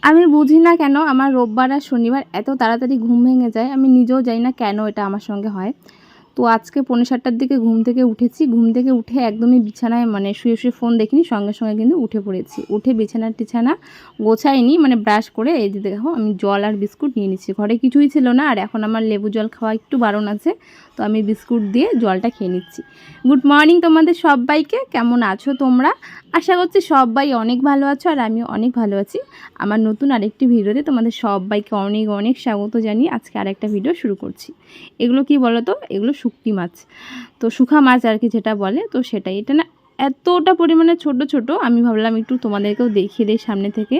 আমি বুঝি না কেন আমার রোববার আর শনিবার এত তাড়াতাড়ি ঘুম ভেঙে যায়। আমি নিজেও জানি না কেন এটা আমার সঙ্গে হয়। তো আজকে পৌনে ৭টার দিকে ঘুম থেকে উঠেছি। ঘুম থেকে উঠে একদমই বিছানায় শুয়ে, শুয়ে ফোন দেখিনি। সঙ্গে, সঙ্গে কিন্তু উঠে পড়েছি। উঠে বিছানা-টিছানা গোছাইনি, বারাশ করে এই যে দেখো আমি জল আর বিস্কুট নিয়ে নিচ্ছি। ঘরে কিছুই ছিল না, আর এখন আমার লেবু জল খাওয়া একটু বারণ আছে। তো আমি বিস্কুট দিয়ে জলটা খেয়ে নিচ্ছি। গুড মর্নিং তোমাদের সব্বাইকে। কেমন আছো তোমরা? আশা করছি সব্বাই অনেক ভালো আছো, আর আমিও অনেক ভালো আছি। আমার নতুন আরেকটি ভিডিওতে তোমাদের সব্বাইকে অনেক, অনেক স্বাগত জানিয়ে আজকে আরেকটা ভিডিও শুরু করছি। এগুলো কি বলো তো? এগুলো শুঁটকি মাছ। তো শুখা মাছ আর কি যেটা বলে, তো সেটাই। এটা না এতটা পরিমাণে ছোট ছোট, আমি ভাবলাম একটু তোমাদেরকেও দেখিয়ে দিই সামনে থেকে।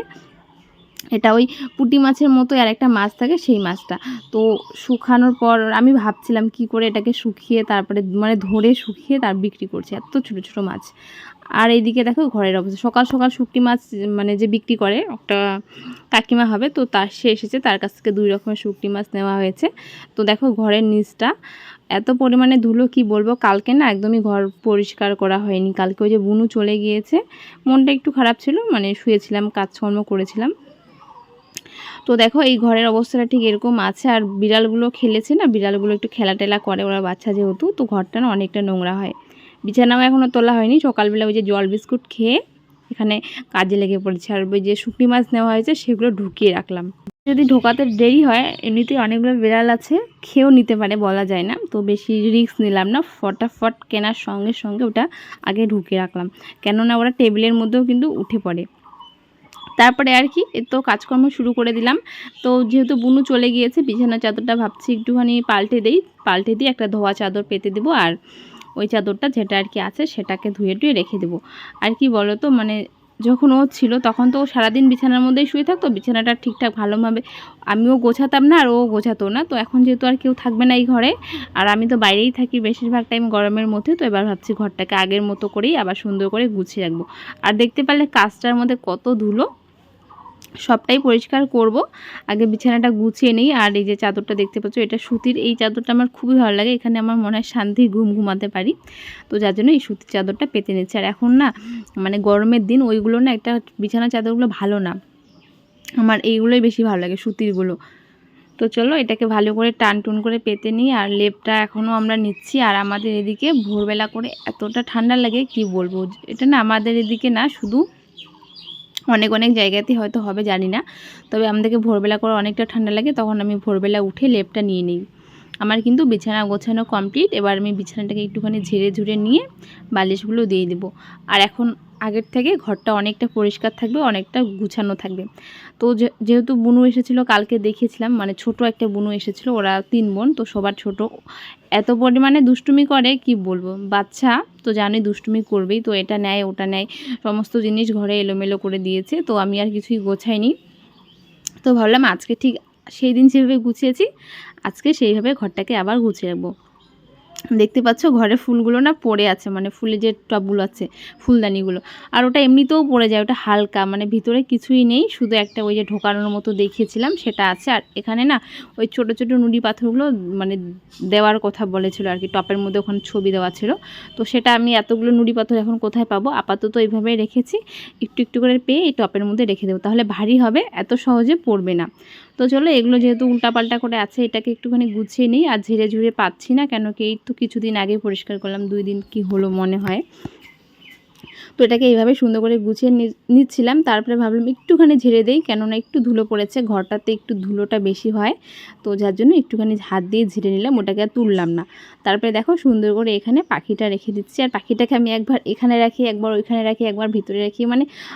এটা ওই পুঁটি মাছের মতো আর একটা মাছ থাকে, সেই মাছটা। তো শুকানোর পর আমি ভাবছিলাম কি করে এটাকে শুকিয়ে তারপরে ধরে শুকিয়ে তার বিক্রি করছে, এত ছোট ছোট মাছ। আর এইদিকে দেখো ঘরের অবস্থা। সকাল সকাল শুঁটকি মাছ যে বিক্রি করে একটা কাকিমা হবে, তো সে এসেছে, তার কাছ থেকে 2 রকমের শুঁটকি মাছ নেওয়া হয়েছে। তো দেখো ঘরের নিচটা এত পরিমাণে ধুলো, কি বলবো। কালকে না একদমই ঘর পরিষ্কার করা হয়নি। কালকে ওই যে বুনু চলে গিয়েছে, মনটা একটু খারাপ ছিল, শুয়েছিলাম, কাজকর্ম করেছিলাম। তো দেখো এই ঘরের অবস্থাটা ঠিক এরকম আছে। আর বিড়ালগুলো খেলেছে না, বিড়ালগুলো একটু খেলা টেলা করে, ওরা বাচ্চা যেহেতু, তো ঘরটা না অনেকটা নোংরা হয়। বিছানাও এখনও তোলা হয়নি। সকালবেলা ওই যে জল বিস্কুট খেয়ে এখানে কাজে লেগে পড়েছে। আর ওই যে শুকনি মাছ নেওয়া হয়েছে সেগুলো ঢুকিয়ে রাখলাম। যদি ঢোকাতে দেরি হয়, এমনিতেই অনেকগুলো বিড়াল আছে, খেয়েও নিতে পারে, বলা যায় না। তো বেশি রিস্ক নিলাম না, ফটাফট কেনার সঙ্গে সঙ্গে ওটা আগে ঢুকিয়ে রাখলাম, কেননা ওরা টেবিলের মধ্যেও কিন্তু উঠে পড়ে। তারপরে আর কি তো কাজকর্ম শুরু করে দিলাম। তো যেহেতু বুনু চলে গিয়েছে, বিছানার চাদরটা ভাবছি একটুখানি পাল্টে দিয়ে একটা ধোয়া চাদর পেতে দেবো। আর ওই চাদরটা যেটা আর কি আছে সেটাকে ধুয়ে টুয়ে রেখে দেবো। আর কি বলো তো, যখন ও ছিল তখন তো ও সারাদিন বিছানার মধ্যেই শুয়ে থাকতো, বিছানাটা ঠিকঠাক ভালোভাবে আমিও গোছাতাম না, আর ও গোছাতো না। তো এখন যেহেতু আর কেউ থাকবে না এই ঘরে, আর আমি তো বাইরেই থাকি বেশিরভাগ টাইম গরমের মধ্যে, তো এবার ভাবছি ঘরটাকে আগের মতো করেই আবার সুন্দর করে গুছিয়ে রাখবো। আর দেখতে পারলে কাজটার মধ্যে কত ধুলো, সবটাই পরিষ্কার করব। আগে বিছানাটা গুছিয়ে নিই। আর এই যে চাদরটা দেখতে পাচ্ছ, এটা সুতির। এই চাদরটা আমার খুবই ভালো লাগে, এখানে আমার মনে হয় শান্তি ঘুম ঘুমাতে পারি। তো যার জন্য এই সুতির চাদরটা পেতে নিচ্ছি। আর এখন না গরমের দিন ওইগুলো না, একটা বিছানা চাদরগুলো ভালো না, আমার এইগুলোই বেশি ভালো লাগে, সুতিরগুলো। তো চলো এটাকে ভালো করে টান টুন করে পেতে নিই। আর লেপটা এখনও আমরা নিচ্ছি। আর আমাদের এদিকে ভোরবেলা করে এতটা ঠান্ডা লাগে, কি বলবো। এটা না আমাদের এদিকে না, শুধু অনেক অনেক জায়গাতেই হয়তো হবে, জানি না। তবে আমাদেরকে ভোরবেলা করে অনেকটা ঠান্ডা লাগে, তখন আমি ভোরবেলা উঠে লেপটা নিয়ে নিই। আমার কিন্তু বিছানা গোছানো কমপ্লিট। এবার আমি বিছানাটাকে একটুখানি ঝেড়ে ঝুড়ে নিয়ে বালিশগুলো দিয়ে দেবো। আর এখন আগের থেকে ঘরটা অনেকটা পরিষ্কার থাকবে, অনেকটা গুছানো থাকবে। তো যেহেতু বুনু এসেছিলো কালকে, দেখিয়েছিলাম, ছোট একটা বুনু এসেছিলো, ওরা 3 বোন, তো সবার ছোট। এত পরিমাণে দুষ্টুমি করে, কি বলবো। বাচ্চা তো জানোই দুষ্টুমি করবেই, তো এটা নেয় ওটা নেয়, সমস্ত জিনিস ঘরে এলোমেলো করে দিয়েছে। তো আমি আর কিছুই গোছাইনি। তো ভাবলাম আজকে ঠিক সেই দিন যেভাবে গুছিয়েছি, আজকে সেইভাবে ঘরটাকে আবার গুছিয়ে রাখবো। দেখতে পাচ্ছ ঘরে ফুলগুলো না পড়ে আছে, ফুলের যে টবগুলো আছে, ফুলদানিগুলো। আর ওটা এমনিতেও পড়ে যায়, ওটা হালকা, ভিতরে কিছুই নেই, শুধু একটা ওই যে ঢোকানোর মতো দেখিয়েছিলাম সেটা আছে। আর এখানে না ওই ছোট ছোট নুড়ি পাথরগুলো দেওয়ার কথা বলেছিল আর কি, টপের মধ্যে ওখানে ছবি দেওয়া ছিল। তো সেটা আমি এতগুলো নুড়ি পাথর এখন কোথায় পাবো, আপাতত এইভাবেই রেখেছি। একটু একটু করে পেয়ে এই টপের মধ্যে রেখে দেবো, তাহলে ভারী হবে, এত সহজে পড়বে না। তো চলো এগুলো যেহেতু উল্টাপাল্টা করে আছে, এটাকে একটুখানি গুছিয়ে নিই। আর ঝেড়ে ঝুড়ে পাচ্ছি না, কেন কি এই তো কিছুদিন আগে পরিষ্কার করলাম, 2 দিন কি হলো মনে হয়। তো এটাকে এইভাবে সুন্দর করে গুছিয়ে নিচ্ছিলাম। তারপরে ভাবলাম একটুখানি ঝেড়ে দেই, কেননা একটু ধুলো পড়েছে, ঘরটাতে একটু ধুলোটা বেশি হয়। তো যার জন্য একটুখানি হাত দিয়ে ঝেড়ে নিলাম, ওটাকে আর তুললাম না। তারপরে দেখো সুন্দর করে এখানে পাখিটা রেখে দিচ্ছি। আর পাখিটাকে আমি একবার এখানে রাখি, একবার ওইখানে রাখি, একবার ভিতরে রাখি,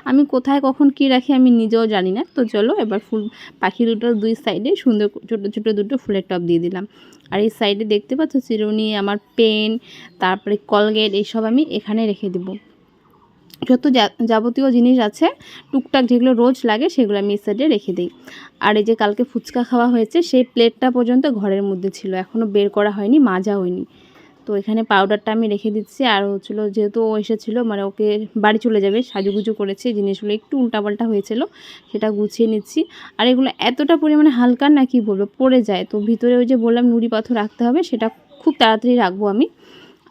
আমি কোথায় কখন কি রাখি আমি নিজেও জানি না। তো চলো এবার পাখি দুটোর 2 সাইডে সুন্দর ছোটো ছোটো দুটো ফুলের টব দিয়ে দিলাম। আর এই সাইডে দেখতে পাচ্ছ চিরুনি, আমার পেন, তারপরে কলগেট, এইসব আমি এখানে রেখে দেবো। যত যাবতীয় জিনিস আছে টুকটাক যেগুলো রোজ লাগে সেগুলো আমি এই সাইডে রেখে দিই। আর এই যে কালকে ফুচকা খাওয়া হয়েছে, সেই প্লেটটা পর্যন্ত ঘরের মধ্যে ছিল, এখনও বের করা হয়নি, মাজা হয়নি। তো এখানে পাউডারটা আমি রেখে দিচ্ছি। আর হচ্ছিলো যেহেতু ও এসেছিলো, ওকে বাড়ি চলে যাবে, সাজুগুজু করেছে, জিনিসগুলো একটু উল্টাপাল্টা হয়েছিল, সেটা গুছিয়ে নিচ্ছি। আর এগুলো এতটা পরিমাণে হালকা না, কি বলবো, পড়ে যায়। তো ভিতরে ওই যে বললাম নুড়ি পাথর রাখতে হবে, সেটা খুব তাড়াতাড়ি রাখবো আমি।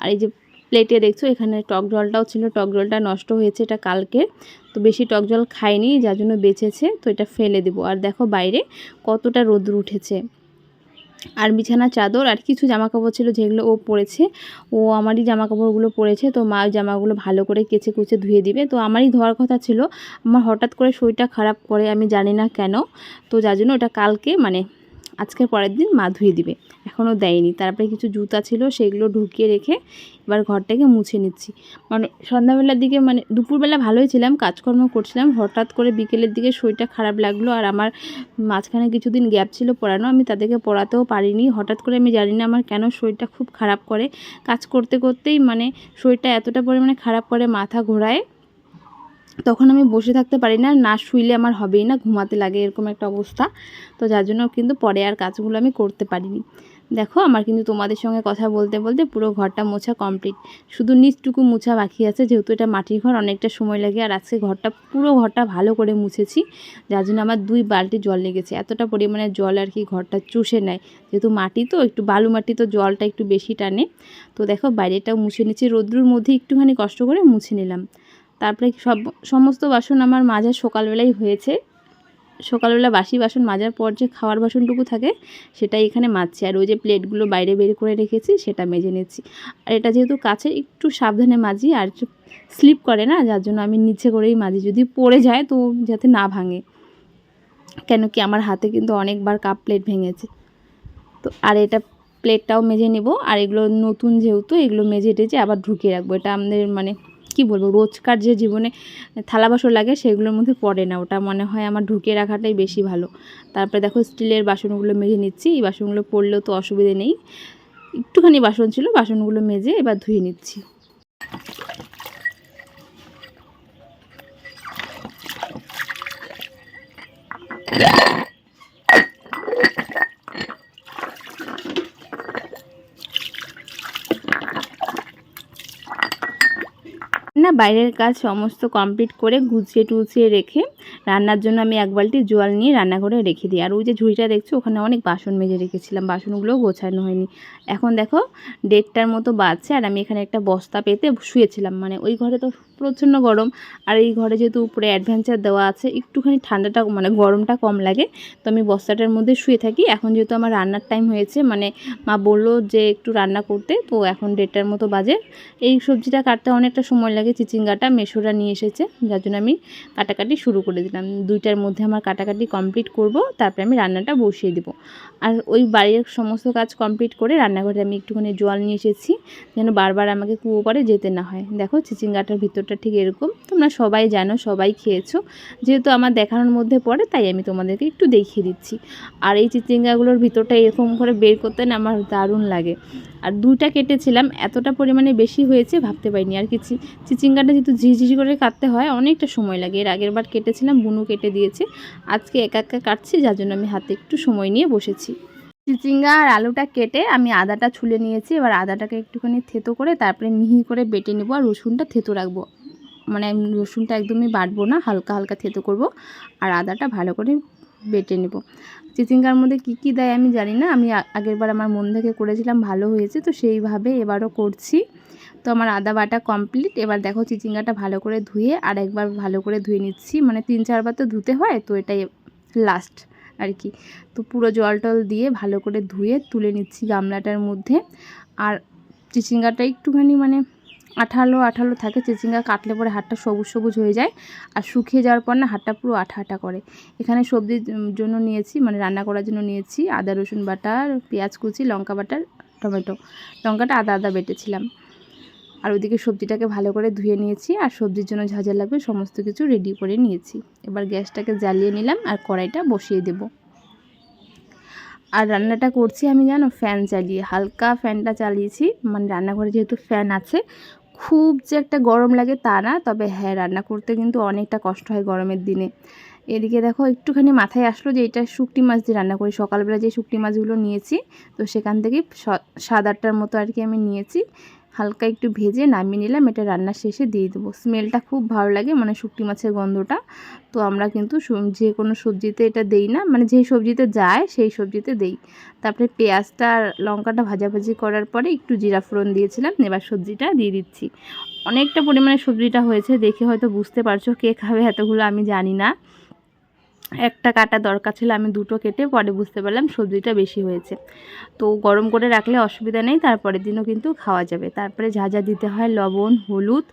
আর এই যে প্লেটে দেখছো এখানে টক জলটাও ছিল, টক জলটা নষ্ট হয়েছে, এটা কালকে, তো বেশি টক জল খাইনি যার জন্য বেঁচেছে, তো এটা ফেলে দেবো। আর দেখো বাইরে কতটা রোদ্র উঠেছে। আর বিছানার চাদর আর কিছু জামাকাপড় ছিল যেগুলো ও পরেছে, ও আমারই জামাকাপড়গুলো পরেছে, তো মা ওই জামাগুলো ভালো করে কেচে কুচে ধুয়ে দিবে। তো আমারই ধোয়ার কথা ছিল, আমার হঠাৎ করে শরীরটা খারাপ করে, আমি জানি না কেন, তো যার জন্য ওটা কালকে মানে আজকের পরের দিন মা ধুয়ে দিবে, এখনও দেয়নি। তারপরে কিছু জুতা ছিল সেগুলো ঢুকিয়ে রেখে এবার ঘরটাকে মুছে নিচ্ছি। মানে সন্ধ্যাবেলার দিকে মানে দুপুরবেলা ভালোই ছিলাম, কাজকর্ম করছিলাম, হঠাৎ করে বিকেলের দিকে শরীরটা খারাপ লাগলো। আর আমার মাঝখানে কিছুদিন গ্যাপ ছিল পড়ানো, আমি তাদেরকে পড়াতেও পারিনি। হঠাৎ করে আমি জানি না আমার কেন শরীরটা খুব খারাপ করে, কাজ করতে করতেই মানে শরীরটা এতটা পরিমাণে খারাপ করে, মাথা ঘোরায়, তখন আমি বসে থাকতে পারি না, না শুইলে আমার হবেই না, ঘুমাতে লাগে, এরকম একটা অবস্থা। তো যার জন্য কিন্তু পরে আর কাজগুলো আমি করতে পারিনি। দেখো আমার কিন্তু তোমাদের সঙ্গে কথা বলতে বলতে পুরো ঘরটা মোছা কমপ্লিট, শুধু নিচটুকু মোছা বাকি আছে, যেহেতু এটা মাটির ঘর অনেকটা সময় লাগে। আর আজকে পুরো ঘরটা ভালো করে মুছেছি, যার জন্য আমার 2 বালতি জল লেগেছে, এতটা পরিমাণে জল আর কি ঘরটা চুষে নেয়, যেহেতু মাটি তো একটু বালু মাটি, তো জলটা একটু বেশি টানে। তো দেখো বাইরেটাও মুছে নিচ্ছি, রোদ্রুর মধ্যে একটুখানি কষ্ট করে মুছে নিলাম। তারপরে সমস্ত বাসন আমার মাজা সকালবেলাই হয়েছে, সকালবেলা বাসি বাসন মাজার পর যে খাওয়ার বাসনটুকু থাকে সেটাই এখানে মাজছি। আর ওই যে প্লেটগুলো বাইরে বের করে রেখেছি সেটা মেজে নিচ্ছি। আর এটা যেহেতু কাছে একটু সাবধানে মাজি, আর স্লিপ করে না, যার জন্য আমি নিচে করেই মাজি, যদি পড়ে যায় তো যাতে না ভাঙে, কেন কি আমার হাতে কিন্তু অনেকবার কাপ প্লেট ভেঙেছে। তো আর এটা প্লেটটাও মেজে নেব। আর এগুলো নতুন যেহেতু এগুলো মেজে টেজে আবার ঢুকিয়ে রাখবো, এটা আমাদের মানে কি বলবো, রোজকার যে জীবনে থালা বাসন লাগে সেগুলোর মধ্যে পড়ে না, ওটা মনে হয় আমার ঢুকিয়ে রাখাটাই বেশি ভালো। তারপরে দেখো স্টিলের বাসনগুলো মেজে নিচ্ছি, এই বাসনগুলো পড়লেও তো অসুবিধে নেই, একটুখানি বাসন ছিল, বাসনগুলো মেজে এবার ধুয়ে নিচ্ছি। না বাইরের কাজ সমস্ত কমপ্লিট করে গুছিয়ে টুছিয়ে রেখে রান্নার জন্য আমি 1 বালতি জল নিয়ে রান্নাঘরে রেখে দিই। আর ওই যে ঝুড়িটা দেখছো ওখানে অনেক বাসন মেজে রেখেছিলাম, বাসনগুলোও গোছানো হয়নি। এখন দেখো 1:30টার মতো বাজছে, আর আমি এখানে একটা বস্তা পেতে শুয়েছিলাম, মানে ওই ঘরে তো প্রচণ্ড গরম, আর এই ঘরে যেহেতু উপরে অ্যাডভেঞ্চার দেওয়া আছে একটুখানি ঠান্ডাটা মানে গরমটা কম লাগে, তো আমি বস্তাটার মধ্যে শুয়ে থাকি। এখন যেহেতু আমার রান্নার টাইম হয়েছে, মানে মা বললো যে একটু রান্না করতে, তো এখন 1:30টার মতো বাজে। এই সবজিটা কাটতে অনেকটা সময় লাগে, চিচিঙ্গাটা মেশোরা নিয়ে এসেছে, যার জন্য আমি কাটাকাটি শুরু করে দিলাম। 2টার মধ্যে আমার কাটাকাটি কমপ্লিট করব, তারপরে আমি রান্নাটা বসিয়ে দেবো। আর ওই বাড়ির সমস্ত কাজ কমপ্লিট করে রান্নাঘরে আমি একটুখানি জল নিয়ে এসেছি, যেন বারবার আমাকে কুয়ো পাড়ে যেতে না হয়। দেখো চিচিঙ্গাটার ভিতরটা ঠিক এরকম, তোমরা সবাই জানো, সবাই খেয়েছো, যেহেতু আমার দেখানোর মধ্যে পড়ে তাই আমি তোমাদেরকে একটু দেখিয়ে দিচ্ছি। আর এই চিচিঙ্গাগুলোর ভিতরটা এরকম করে বের করতে না আমার দারুণ লাগে। আর 2টা কেটেছিলাম, এতটা পরিমাণে বেশি হয়েছে ভাবতে পারিনি। আর কিছু চিচিঙ্গাটা যেহেতু ঝিঝিঝি করে কাটতে হয় অনেকটা সময় লাগে, এর আগের বার কেটেছিলাম বুনু কেটে দিয়েছে, আজকে একা একা কাটছি, যার জন্য আমি হাতে একটু সময় নিয়ে বসেছি। চিচিঙ্গা আর আলুটা কেটে আমি আদাটা ছুলে নিয়েছি, এবার আদাটাকে একটুখানি থেতো করে তারপরে মিহি করে বেটে নেবো, আর রসুনটা থেতো রাখবো, মানে রসুনটা একদমই বাটবো না, হালকা হালকা থেতো করব, আর আদাটা ভালো করে বেটে নেব। চিচিঙ্গার মধ্যে কি কি দেয় আমি জানি না, আমি আগেরবার আমার মন থেকে করেছিলাম, ভালো হয়েছে, তো সেইভাবে এবারও করছি। তো আমার আদা বাটা কমপ্লিট। এবার দেখো চিচিঙ্গাটা ভালো করে ধুয়ে আর একবার ভালো করে ধুয়ে নিচ্ছি, মানে 3-4 বার তো ধুতে হয়, তো এটাই লাস্ট আর কি। তো পুরো জল টল দিয়ে ভালো করে ধুয়ে তুলে নিচ্ছি গামলাটার মধ্যে। আর চিচিঙ্গাটা একটুখানি মানে আঠালো আঠালো থাকে, চিচিঙ্গা কাটলে পরে হাতটা সবুজ সবুজ হয়ে যায়, আর শুকিয়ে যাওয়ার পর না হাতটা পুরো আঠা আঠা করে। এখানে সবজির জন্য নিয়েছি, মানে রান্না করার জন্য নিয়েছি আদা রসুন বাটার, পেঁয়াজ কুচি, লঙ্কা বাটার, টমেটো, লঙ্কাটা আদা আদা বেটেছিলাম। আর ওইদিকে সবজিটাকে ভালো করে ধুয়ে নিয়েছি, আর সবজির জন্য যা যা লাগবে সমস্ত কিছু রেডি করে নিয়েছি। এবার গ্যাসটাকে জ্বালিয়ে নিলাম আর কড়াইটা বসিয়ে দেব। আর রান্নাটা করছি আমি জানো ফ্যান চালিয়ে, হালকা ফ্যানটা চালিয়েছি, মানে রান্নাঘরে যেহেতু ফ্যান আছে, খুব যে একটা গরম লাগে তা না, তবে হ্যাঁ রান্না করতে কিন্তু অনেকটা কষ্ট হয় গরমের দিনে। এদিকে দেখো একটুখানি মাথায় আসলো যে এটা শুকটি মাছ দিয়ে রান্না করি, সকালবেলা যে শুকটি মাছগুলো নিয়েছি, তো সেখান থেকে 7-8টার মতো আর কি আমি নিয়েছি, হালকা একটু ভেজে নামিয়ে নিলাম। এটা রান্নার শেষে দিয়ে দেবো। স্মেলটা খুব ভালো লাগে, মানে শুঁটকি মাছের গন্ধটা। তো আমরা কিন্তু যে কোনো সবজিতে এটা দেই না, মানে যেই সবজিতে যায় সেই সবজিতে দেই। তারপরে পেঁয়াজটা আর লঙ্কাটা ভাজাভাজি করার পরে একটু জিরা ফোড়ন দিয়েছিলাম। এবার সবজিটা দিয়ে দিচ্ছি। অনেকটা পরিমাণে সবজিটা হয়েছে, দেখে হয়তো বুঝতে পারছো কে খাবে এতগুলো আমি জানি না। একটা কাটা দরকার ছিল, আমি দুটো কেটে পরে বুঝতে পারলাম সবজিটা বেশি হয়েছে। তো গরম করে রাখলে অসুবিধা নেই, তারপরের দিনও কিন্তু খাওয়া যাবে। তারপরে যা যা দিতে হয় লবণ হলুদ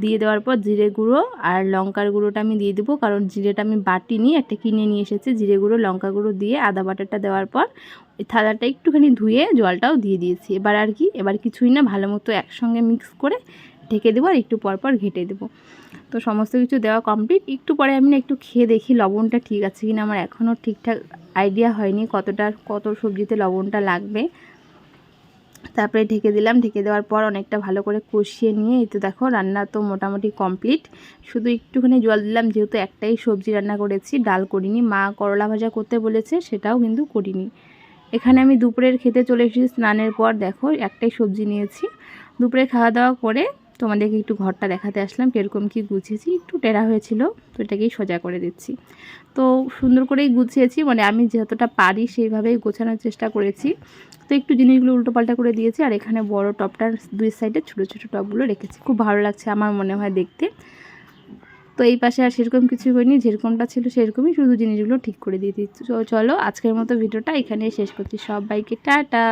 দিয়ে দেওয়ার পর জিরে গুঁড়ো আর লঙ্কার গুঁড়োটা আমি দিয়ে দেবো, কারণ জিরেটা আমি বাটিনি, একটা কিনে নিয়ে এসেছি। জিরে গুঁড়ো লঙ্কা গুঁড়ো দিয়ে আদা বাটাটা দেওয়ার পর ওই থালাটা একটুখানি ধুয়ে জলটাও দিয়ে দিয়েছি। এবার আর কি, এবার কিছুই না, ভালো মতো একসঙ্গে মিক্স করে ঢেকে দেবো আর একটু পরপর ঘেটে দেবো। তো সমস্ত কিছু দেওয়া কমপ্লিট। একটু পরে আমি না একটু খেয়ে দেখি লবণটা ঠিক আছে কিনা। আমার এখনও ঠিকঠাক আইডিয়া হয়নি কত সবজিতে লবণটা লাগবে। তারপরে ঢেকে দিলাম। ঢেকে দেওয়ার পর অনেকটা ভালো করে কষিয়ে নিয়ে এই তো দেখো রান্না তো মোটামুটি কমপ্লিট। শুধু একটুখানি জল দিলাম, যেহেতু একটাই সবজি রান্না করেছি, ডাল করিনি। মা করলা ভাজা করতে বলেছে, সেটাও কিন্তু করিনি। এখানে আমি দুপুরের খেতে চলে এসেছি স্নানের পর। দেখো একটাই সবজি নিয়েছি। দুপুরে খাওয়া দাওয়া করে তোমাদেরকে একটু ঘরটা দেখাতে আসলাম, কীরকম কী গুছিয়েছি। একটু টেরা হয়েছিল, তো এটাকেই সোজা করে দিচ্ছি। তো সুন্দর করেই গুছিয়েছি, মানে আমি যতটা পারি সেইভাবেই গোছানোর চেষ্টা করেছি। তো একটু জিনিসগুলো উল্টোপাল্টা করে দিয়েছি। আর এখানে বড় টপটার দুই সাইডে ছোটো ছোটো টপগুলো রেখেছি, খুব ভালো লাগছে আমার মনে হয় দেখতে। তো এই পাশে আর সেরকম কিছু করিনি, যেরকমটা ছিল সেরকমই, শুধু জিনিসগুলো ঠিক করে দিয়ে দিচ্ছি। চলো আজকের মতো ভিডিওটা এখানে শেষ করছি। সবাইকে টাটা।